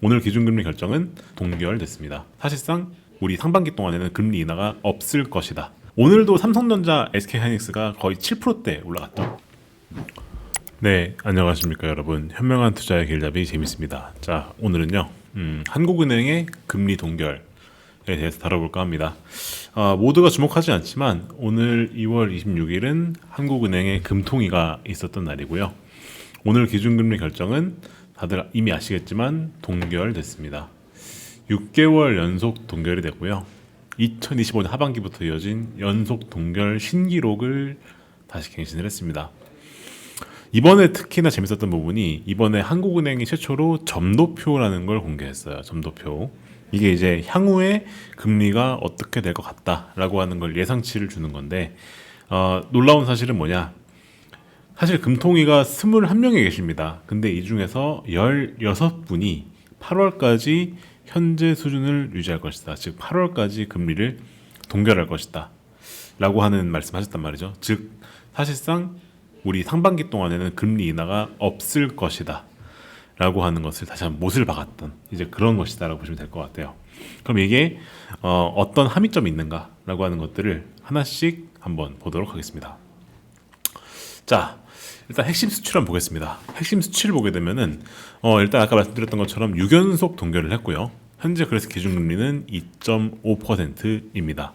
오늘 기준금리 결정은 동결됐습니다. 사실상 우리 상반기 동안에는 금리 인하가 없을 것이다. 오늘도 삼성전자, SK하이닉스가 거의 7%대 올라갔죠. 네, 안녕하십니까 여러분. 현명한 투자의 길잡이 재밌습니다. 자, 오늘은요 한국은행의 금리 동결에 대해서 다뤄볼까 합니다. 모두가 주목하지 않지만 오늘 2월 26일은 한국은행의 금통위가 있었던 날이고요. 오늘 기준금리 결정은 다들 이미 아시겠지만 동결됐습니다. 6개월 연속 동결이 됐고요. 2025년 하반기부터 이어진 연속 동결 신기록을 다시 갱신을 했습니다. 이번에 특히나 재밌었던 부분이 이번에 한국은행이 최초로 점도표라는 걸 공개했어요. 점도표. 이게 이제 향후에 금리가 어떻게 될 것 같다라고 하는 걸 예상치를 주는 건데 놀라운 사실은 뭐냐? 사실 금통위가 21명이 계십니다. 근데 이 중에서 16분이 8월까지 현재 수준을 유지할 것이다. 즉 8월까지 금리를 동결할 것이다. 라고 하는 말씀하셨단 말이죠. 즉 사실상 우리 상반기 동안에는 금리 인하가 없을 것이다. 라고 하는 것을 다시 한번 못을 박았던 이제 그런 것이다 라고 보시면 될 것 같아요. 그럼 이게 어떤 함의점이 있는가 라고 하는 것들을 하나씩 한번 보도록 하겠습니다. 자, 일단 핵심 수치를 한번 보겠습니다. 핵심 수치를 보게 되면은 일단 아까 말씀드렸던 것처럼 6연속 동결을 했고요. 현재 그래서 기준금리는 2.5%입니다.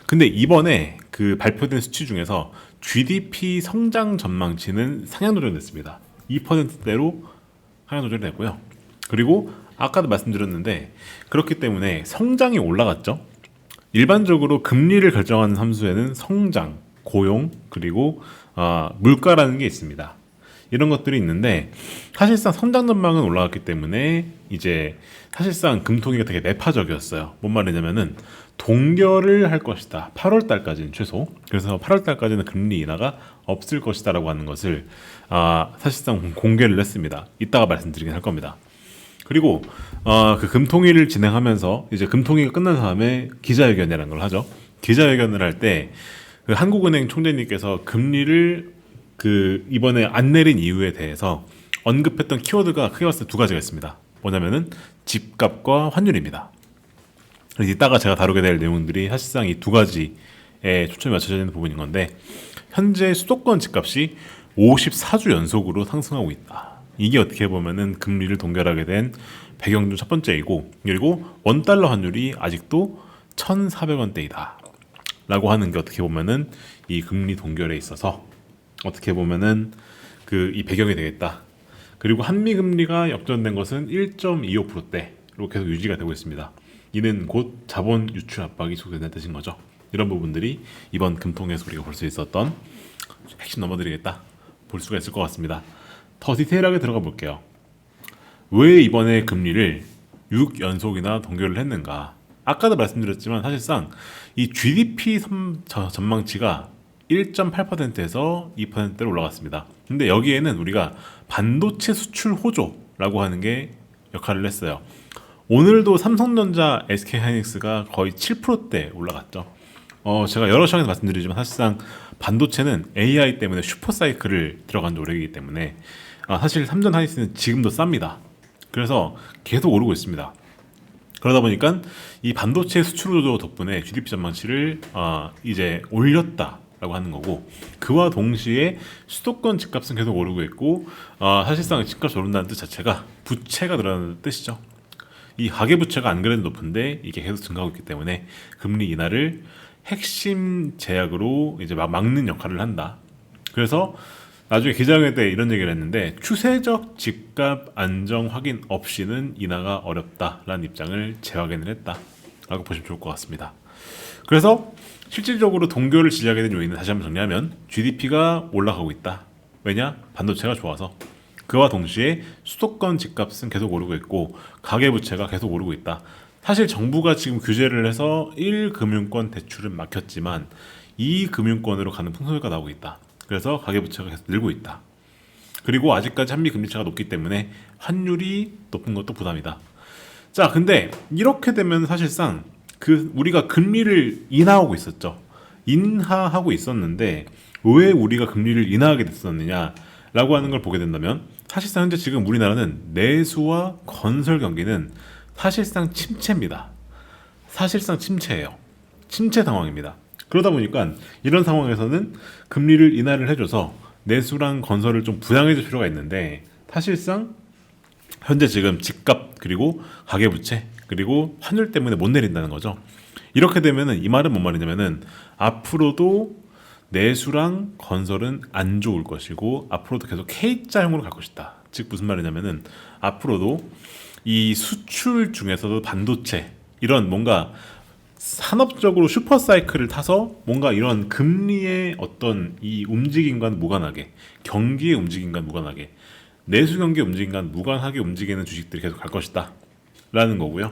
근데 이번에 그 발표된 수치 중에서 GDP 성장 전망치는 상향 조정됐습니다. 2%대로 상향 조정이 됐고요. 그리고 아까도 말씀드렸는데 그렇기 때문에 성장이 올라갔죠. 일반적으로 금리를 결정하는 함수에는 성장, 고용, 그리고 물가라는 게 있습니다. 이런 것들이 있는데 사실상 성장 전망은 올라갔기 때문에 이제 사실상 금통위가 되게 매파적이었어요. 뭔 말이냐면은 동결을 할 것이다. 8월 달까지는 최소. 그래서 8월 달까지는 금리 인하가 없을 것이다라고 하는 것을 사실상 공개를 했습니다. 이따가 말씀드리긴 할 겁니다. 그리고 그 금통위를 진행하면서 이제 금통위가 끝난 다음에 기자회견이라는 걸 하죠. 기자회견을 할 때 그 한국은행 총재님께서 금리를 그 이번에 안 내린 이유에 대해서 언급했던 키워드가 크게 봤을 때 두 가지가 있습니다. 뭐냐면은 집값과 환율입니다. 그래서 이따가 제가 다루게 될 내용들이 사실상 이 두 가지에 초점이 맞춰져 있는 부분인 건데 현재 수도권 집값이 54주 연속으로 상승하고 있다. 이게 어떻게 보면은 금리를 동결하게 된 배경 중 첫 번째이고 그리고 원달러 환율이 아직도 1,400원대이다. 라고 하는 게 어떻게 보면은 이 금리 동결에 있어서 어떻게 보면은 그 이 배경이 되겠다. 그리고 한미 금리가 역전된 것은 1.25%대로 계속 유지가 되고 있습니다. 이는 곧 자본 유출 압박이 속된다는 뜻인 거죠. 이런 부분들이 이번 금통에서 우리가 볼 수 있었던 핵심 넘어드리겠다 볼 수가 있을 것 같습니다. 더 디테일하게 들어가 볼게요. 왜 이번에 금리를 6연속이나 동결을 했는가? 아까도 말씀드렸지만 사실상 이 GDP 전망치가 1.8%에서 2%대로 올라갔습니다. 근데 여기에는 우리가 반도체 수출 호조라고 하는 게 역할을 했어요. 오늘도 삼성전자, SK하이닉스가 거의 7%대 올라갔죠. 제가 여러 시간에서 말씀드리지만 사실상 반도체는 AI 때문에 슈퍼사이클을 들어간 노력이기 때문에 사실 삼전하이닉스는 지금도 쌉니다. 그래서 계속 오르고 있습니다. 그러다 보니까 이 반도체 수출 호조 덕분에 GDP 전망치를 이제 올렸다라고 하는 거고 그와 동시에 수도권 집값은 계속 오르고 있고 사실상 집값이 오른다는 뜻 자체가 부채가 늘어나는 뜻이죠. 이 가계부채가 안 그래도 높은데 이게 계속 증가하고 있기 때문에 금리 인하를 핵심 제약으로 이제 막는 역할을 한다. 그래서 나중에 기자회견 때 이런 얘기를 했는데 추세적 집값 안정 확인 없이는 인하가 어렵다라는 입장을 재확인을 했다라고 보시면 좋을 것 같습니다. 그래서 실질적으로 동결을 지지하게 된 요인은 다시 한번 정리하면 GDP가 올라가고 있다. 왜냐? 반도체가 좋아서. 그와 동시에 수도권 집값은 계속 오르고 있고 가계부채가 계속 오르고 있다. 사실 정부가 지금 규제를 해서 1금융권 대출은 막혔지만 2금융권으로 가는 풍속효과가 나오고 있다. 그래서 가계부채가 계속 늘고 있다. 그리고 아직까지 한미 금리차가 높기 때문에 환율이 높은 것도 부담이다. 자, 근데 이렇게 되면 사실상 우리가 금리를 인하하고 있었죠. 인하하고 있었는데 왜 우리가 금리를 인하하게 됐었느냐라고 하는 걸 보게 된다면 사실상 현재 지금 우리나라는 내수와 건설 경기는 사실상 침체입니다. 사실상 침체예요. 침체 상황입니다. 그러다 보니까 이런 상황에서는 금리를 인하를 해줘서 내수랑 건설을 좀 부양해 줄 필요가 있는데, 사실상 현재 지금 집값 그리고 가계부채 그리고 환율 때문에 못 내린다는 거죠. 이렇게 되면은 이 말은 뭔 말이냐면은 앞으로도 내수랑 건설은 안 좋을 것이고 앞으로도 계속 K자형으로 갈 것이다. 즉 무슨 말이냐면은 앞으로도 이 수출 중에서도 반도체 이런 뭔가 산업적으로 슈퍼 사이클을 타서 뭔가 이런 금리의 어떤 이 움직임과는 무관하게, 경기의 움직임과 무관하게, 내수 경기의 움직임과 무관하게 움직이는 주식들이 계속 갈 것이다 라는 거고요.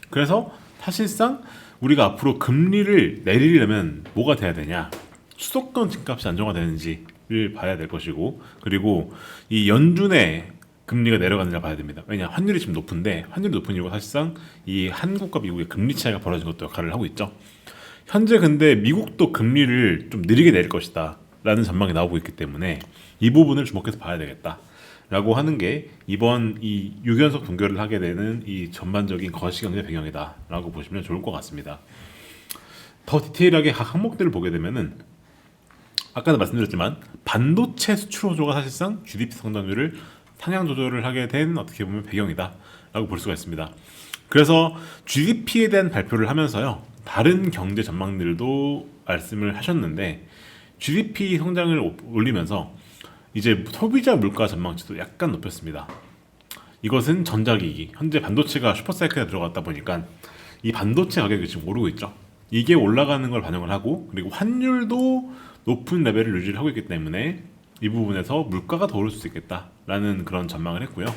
그래서 사실상 우리가 앞으로 금리를 내리려면 뭐가 돼야 되냐, 수도권 집값이 안정화되는지를 봐야 될 것이고, 그리고 이 연준의 금리가 내려가는지 봐야 됩니다. 왜냐, 환율이 지금 높은데, 환율이 높은 이유가 사실상 이 한국과 미국의 금리 차이가 벌어진 것도 역할을 하고 있죠. 현재 근데 미국도 금리를 좀 느리게 내릴 것이다 라는 전망이 나오고 있기 때문에 이 부분을 주목해서 봐야 되겠다 라고 하는 게 이번 이 6연속 동결을 하게 되는 이 전반적인 거시경제 배경이다 라고 보시면 좋을 것 같습니다. 더 디테일하게 각 항목들을 보게 되면은 아까도 말씀드렸지만 반도체 수출 호조가 사실상 GDP 성장률을 상향 조절을 하게 된 어떻게 보면 배경이다 라고 볼 수가 있습니다. 그래서 GDP에 대한 발표를 하면서요, 다른 경제 전망들도 말씀을 하셨는데 GDP 성장을 올리면서 이제 소비자 물가 전망치도 약간 높였습니다. 이것은 전자기기, 현재 반도체가 슈퍼사이클에 들어갔다 보니까 이 반도체 가격이 지금 오르고 있죠. 이게 올라가는 걸 반영을 하고, 그리고 환율도 높은 레벨을 유지를 하고 있기 때문에 이 부분에서 물가가 더 오를 수 있겠다라는 그런 전망을 했고요.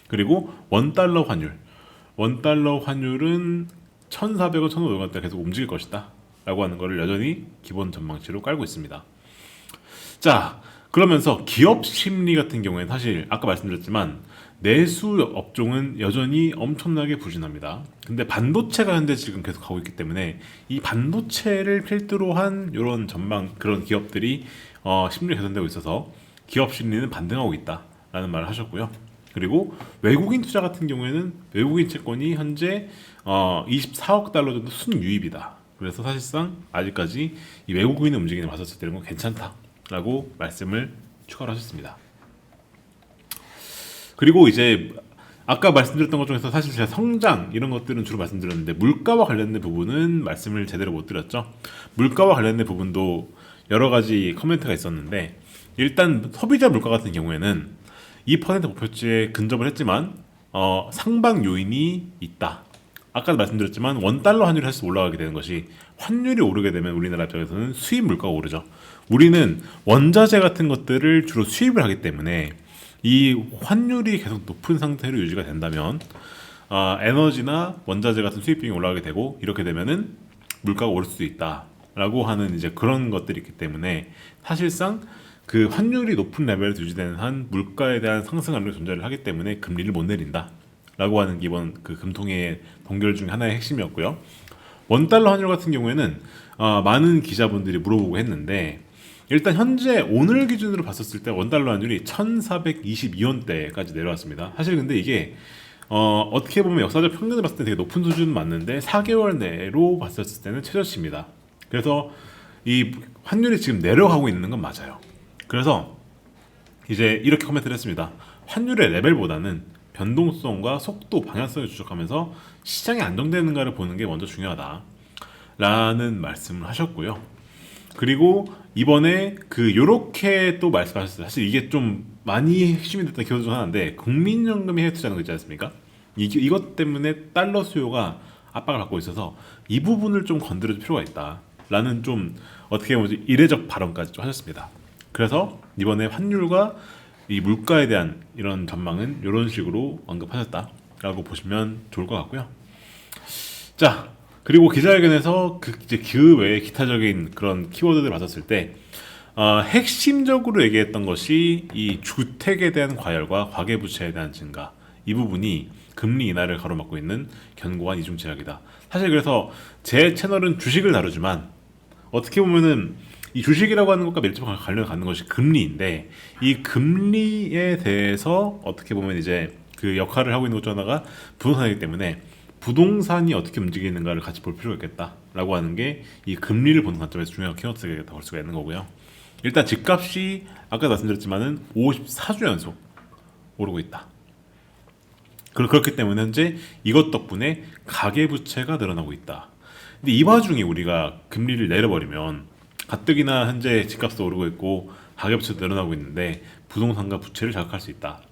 그리고 원달러 환율은 1,400원, 1,500원대 계속 움직일 것이다 라고 하는 거를 여전히 기본 전망치로 깔고 있습니다. 자, 그러면서 기업 심리 같은 경우에는 사실 아까 말씀드렸지만 내수 업종은 여전히 엄청나게 부진합니다. 근데 반도체가 현재 지금 계속 가고 있기 때문에 이 반도체를 필두로 한 이런 전망, 그런 기업들이 심리 개선되고 있어서 기업 심리는 반등하고 있다라는 말을 하셨고요. 그리고 외국인 투자 같은 경우에는 외국인 채권이 현재 24억 달러 정도 순유입이다. 그래서 사실상 아직까지 이 외국인의 움직임을 봤었을 때는 괜찮다라고 말씀을 추가를 하셨습니다. 그리고 이제 아까 말씀드렸던 것 중에서 사실 제가 성장 이런 것들은 주로 말씀드렸는데 물가와 관련된 부분은 말씀을 제대로 못 드렸죠. 물가와 관련된 부분도 여러 가지 코멘트가 있었는데, 일단 소비자 물가 같은 경우에는 2% 목표치에 근접을 했지만 상방 요인이 있다. 아까도 말씀드렸지만 원달러 환율이 사실 올라가게 되는 것이, 환율이 오르게 되면 우리나라 입장에서는 수입 물가가 오르죠. 우리는 원자재 같은 것들을 주로 수입을 하기 때문에 이 환율이 계속 높은 상태로 유지가 된다면 에너지나 원자재 같은 수입 비용이 올라가게 되고, 이렇게 되면은 물가가 오를 수도 있다라고 하는 이제 그런 것들이 있기 때문에 사실상 그 환율이 높은 레벨에서 유지되는 한 물가에 대한 상승 압력이 존재를 하기 때문에 금리를 못 내린다라고 하는 기본 그 금통의 동결 중 하나의 핵심이었고요. 원달러 환율 같은 경우에는 많은 기자분들이 물어보고 했는데, 일단 현재 오늘 기준으로 봤었을 때 원달러 환율이 1,422원대까지 내려왔습니다. 사실 근데 이게 어떻게 보면 역사적 평균을 봤을 때 되게 높은 수준은 맞는데 4개월 내로 봤었을 때는 최저치입니다. 그래서 이 환율이 지금 내려가고 있는 건 맞아요. 그래서 이제 이렇게 코멘트를 했습니다. 환율의 레벨보다는 변동성과 속도, 방향성을 추적하면서 시장이 안정되는가를 보는 게 먼저 중요하다 라는 말씀을 하셨고요. 그리고 이번에 요렇게 또 말씀하셨어요. 사실 이게 좀 많이 핵심이 됐던 키워드 중 하나인데, 국민연금이 해외 투자하는 거 있지 않습니까? 이것 때문에 달러 수요가 압박을 받고 있어서 이 부분을 좀 건드려줄 필요가 있다 라는 좀 어떻게 보면 이례적 발언까지 좀 하셨습니다. 그래서 이번에 환율과 이 물가에 대한 이런 전망은 이런 식으로 언급하셨다라고 보시면 좋을 것 같고요. 자, 그리고 기자회견에서 그 외에 기타적인 그런 키워드들을 봤었을 때 핵심적으로 얘기했던 것이 이 주택에 대한 과열과 가계부채에 대한 증가, 이 부분이 금리 인하를 가로막고 있는 견고한 이중 제약이다. 사실 그래서 제 채널은 주식을 다루지만 어떻게 보면은 이 주식이라고 하는 것과 밀접하게 관련을 갖는 것이 금리인데 이 금리에 대해서 어떻게 보면 이제 그 역할을 하고 있는 것 중 하나가 부동산이기 때문에 부동산이 어떻게 움직이는가를 같이 볼 필요가 있겠다라고 하는 게 이 금리를 보는 관점에서 중요한 키워드가 볼 수가 있는 거고요. 일단 집값이 아까 말씀드렸지만은 54주 연속 오르고 있다. 그렇기 때문에 현재 이것 덕분에 가계부채가 늘어나고 있다. 근데 이 와중에 우리가 금리를 내려버리면 가뜩이나 현재 집값도 오르고 있고 가계부채도 늘어나고 있는데 부동산과 부채를 자극할 수 있다.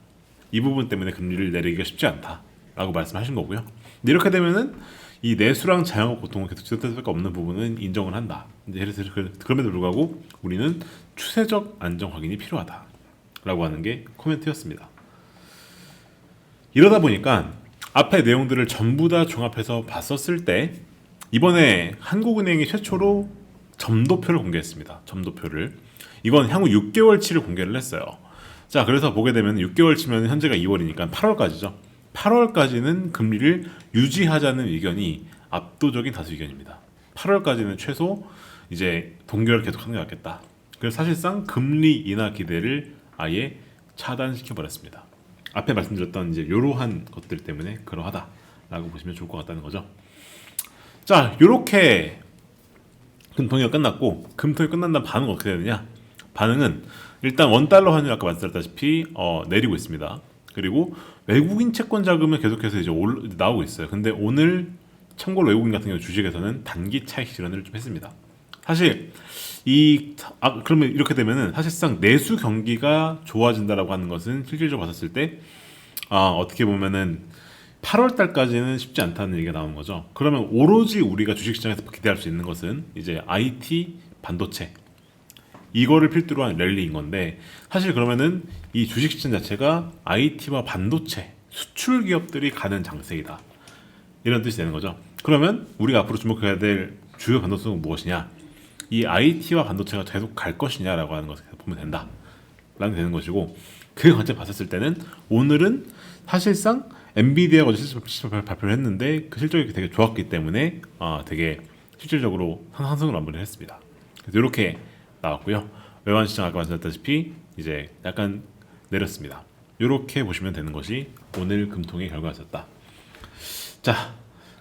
이 부분 때문에 금리를 내리기가 쉽지 않다라고 말씀하신 거고요. 근데 이렇게 되면은 이 내수랑 자영업 고통은 계속 지속될 수밖에 없는 부분은 인정을 한다. 그래서 그럼에도 불구하고 우리는 추세적 안정 확인이 필요하다라고 하는 게 코멘트였습니다. 이러다 보니까 앞에 내용들을 전부 다 종합해서 봤었을 때 이번에 한국은행이 최초로 점도표를 공개했습니다. 점도표를. 이건 향후 6개월치를 공개를 했어요. 자, 그래서 보게 되면 6개월치면 현재가 2월이니까 8월까지죠. 8월까지는 금리를 유지하자는 의견이 압도적인 다수 의견입니다. 8월까지는 최소 이제 동결을 계속하는 게 낫겠다. 그래서 사실상 금리 인하 기대를 아예 차단시켜 버렸습니다. 앞에 말씀드렸던 이제 이러한 것들 때문에 그러하다라고 보시면 좋을 것 같다는 거죠. 자, 이렇게 금통위가 끝났고 금통위 끝난 다음 반응은 어떻게 되느냐? 반응은 일단 원달러 환율 아까 말씀드렸다시피 내리고 있습니다. 그리고 외국인 채권 자금은 계속해서 이제 나오고 있어요. 근데 오늘 참고로 외국인 같은 경우 주식에서는 단기 차익 실현을 좀 했습니다. 사실 그러면 이렇게 되면은 사실상 내수 경기가 좋아진다라고 하는 것은 실질적으로 봤었을 때 어떻게 보면은 8월 달까지는 쉽지 않다는 얘기가 나오는 거죠. 그러면 오로지 우리가 주식시장에서 기대할 수 있는 것은 이제 IT, 반도체 이거를 필두로 한 랠리인 건데 사실 그러면은 이 주식시장 자체가 IT와 반도체 수출 기업들이 가는 장세이다. 이런 뜻이 되는 거죠. 그러면 우리가 앞으로 주목해야 될 주요 변동성은 무엇이냐? 이 IT와 반도체가 계속 갈 것이냐라고 하는 것을 보면 된다. 라는 게 되는 것이고 그 관점 봤었을 때는 오늘은 사실상 엔비디아가 어제 실적 발표를 했는데 그 실적이 되게 좋았기 때문에 되게 실질적으로 상승을 마무리를 했습니다. 그래서 이렇게 나왔고요. 외환 시장 아까 말씀드렸다시피 이제 약간 내렸습니다. 이렇게 보시면 되는 것이 오늘 금통의 결과였었다. 자,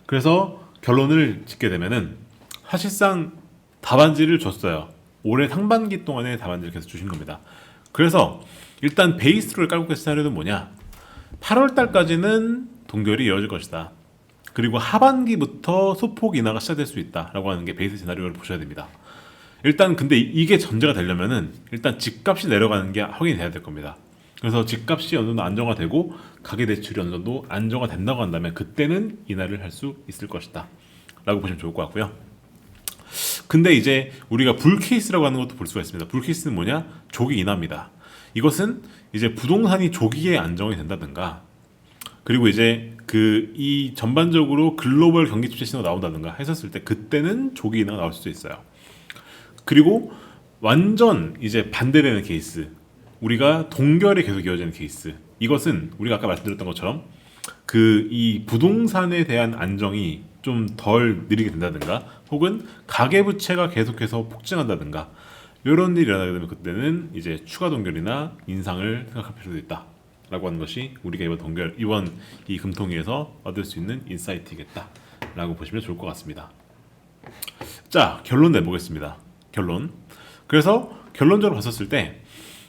그래서 결론을 짓게 되면은 사실상 답안지를 줬어요. 올해 상반기 동안에 답안지를 계속 주신 겁니다. 그래서 일단 베이스를 깔고 계신 시나리오는 뭐냐? 8월 달까지는 동결이 이어질 것이다. 그리고 하반기부터 소폭 인하가 시작될 수 있다라고 하는 게 베이스 시나리오를 보셔야 됩니다. 일단 근데 이게 전제가 되려면은 일단 집값이 내려가는 게 확인이 돼야 될 겁니다. 그래서 집값이 어느 정도 안정화되고 가계 대출이 어느 정도 안정화된다고 한다면 그때는 인하를 할 수 있을 것이다 라고 보시면 좋을 것 같고요. 근데 이제 우리가 불 케이스라고 하는 것도 볼 수가 있습니다. 불 케이스는 뭐냐? 조기 인하입니다. 이것은 이제 부동산이 조기에 안정이 된다든가 그리고 이제 이 전반적으로 글로벌 경기 침체 신호가 나온다든가 했었을 때 그때는 조기 인하가 나올 수도 있어요. 그리고 완전 이제 반대되는 케이스, 우리가 동결이 계속 이어지는 케이스, 이것은 우리가 아까 말씀드렸던 것처럼 이 부동산에 대한 안정이 좀 덜 느리게 된다든가 혹은 가계부채가 계속해서 폭증한다든가 이런 일이 일어나게 되면 그때는 이제 추가 동결이나 인상을 생각할 필요도 있다 라고 하는 것이 우리가 이번 이 금통위에서 얻을 수 있는 인사이트이겠다 라고 보시면 좋을 것 같습니다. 자, 결론 내보겠습니다. 결론. 그래서 결론적으로 봤었을 때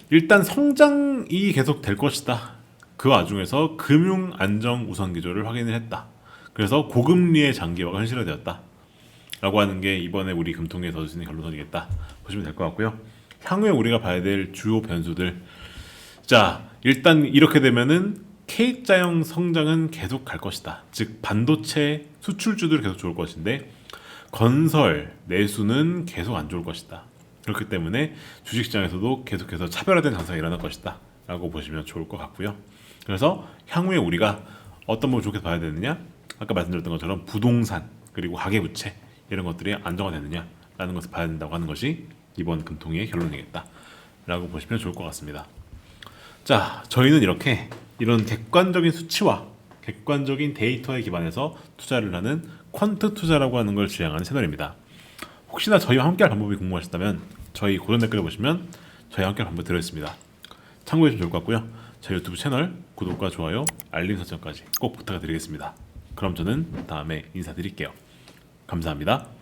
일단 성장이 계속 될 것이다. 그 와중에서 금융 안정 우선 기조를 확인을 했다. 그래서 고금리의 장기화가 현실화되었다. 라고 하는 게 이번에 우리 금통위에서 얻을 수 있는 결론이겠다. 보시면 될 것 같고요. 향후에 우리가 봐야 될 주요 변수들. 자, 일단 이렇게 되면은 K자형 성장은 계속 갈 것이다. 즉 반도체 수출주들 계속 좋을 것인데 건설, 내수는 계속 안 좋을 것이다. 그렇기 때문에 주식시장에서도 계속해서 차별화된 장세가 일어날 것이다 라고 보시면 좋을 것 같고요. 그래서 향후에 우리가 어떤 부분을 좋게 봐야 되느냐, 아까 말씀드렸던 것처럼 부동산 그리고 가계부채 이런 것들이 안정화되느냐 라는 것을 봐야 된다고 하는 것이 이번 금통위의 결론이겠다 라고 보시면 좋을 것 같습니다. 자, 저희는 이런 객관적인 수치와 객관적인 데이터에 기반해서 투자를 하는 퀀트 투자라고 하는 걸 지향하는 채널입니다. 혹시나 저희와 함께할 방법이 궁금하셨다면 저희 고정 댓글에 보시면 저희와 함께할 방법이 들어있습니다. 참고해주시면 좋을 것 같고요. 저희 유튜브 채널 구독과 좋아요, 알림 설정까지 꼭 부탁드리겠습니다. 그럼 저는 다음에 인사드릴게요. 감사합니다.